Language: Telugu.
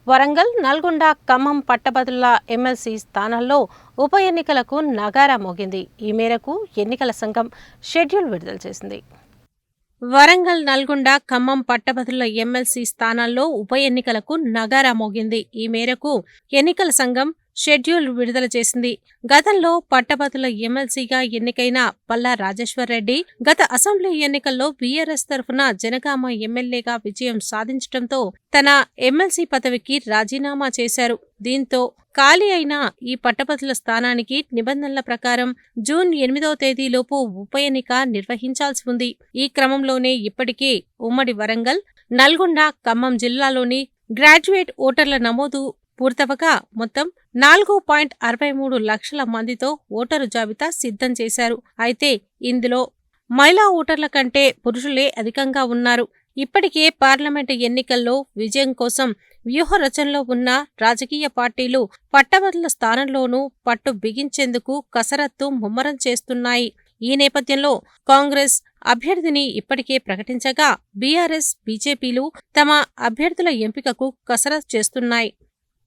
వరంగల్, నల్గొండ, ఖమ్మం పట్టభద్రుల ఎమ్మెల్సీ స్థానాల్లో ఉప ఎన్నికలకు నగారా మోగింది. ఈ మేరకు ఎన్నికల సంఘం షెడ్యూల్ విడుదల చేసింది. వరంగల్, నల్గొండ, ఖమ్మం పట్టభద్రుల ఎమ్మెల్సీ స్థానాల్లో ఉప ఎన్నికలకు నగారా మోగింది. ఈ మేరకు ఎన్నికల సంఘం షెడ్యూల్ విడుదల చేసింది. గతంలో పట్టభద్రుల ఎమ్మెల్సీగా ఎన్నికైన పల్లా రాజేశ్వర్ రెడ్డి గత అసెంబ్లీ ఎన్నికల్లో బీఆర్ఎస్ తరఫున జనగామ ఎమ్మెల్యేగా విజయం సాధించడంతో తన ఎమ్మెల్సీ పదవికి రాజీనామా చేశారు. దీంతో ఖాళీ అయిన ఈ పట్టభద్రుల స్థానానికి నిబంధనల ప్రకారం జూన్ 8వ తేదీలోపు ఉప ఎన్నిక నిర్వహించాల్సి ఉంది. ఈ క్రమంలోనే ఇప్పటికే ఉమ్మడి వరంగల్, నల్గొండ, ఖమ్మం జిల్లాలోని గ్రాడ్యుయేట్ ఓటర్ల నమోదు పూర్తవగా మొత్తం 4.63 లక్షల మందితో ఓటరు జాబితా సిద్ధం చేశారు. అయితే ఇందులో మహిళా ఓటర్ల కంటే పురుషులే అధికంగా ఉన్నారు. ఇప్పటికే పార్లమెంటు ఎన్నికల్లో విజయం కోసం వ్యూహ రచనలో ఉన్న రాజకీయ పార్టీలు పట్టభద్రుల స్థానంలోనూ పట్టు బిగించేందుకు కసరత్తు ముమ్మరం చేస్తున్నాయి. ఈ నేపథ్యంలో కాంగ్రెస్ అభ్యర్థిని ఇప్పటికే ప్రకటించగా బీఆర్ఎస్, బీజేపీలు తమ అభ్యర్థుల ఎంపికకు కసరత్తు చేస్తున్నాయి.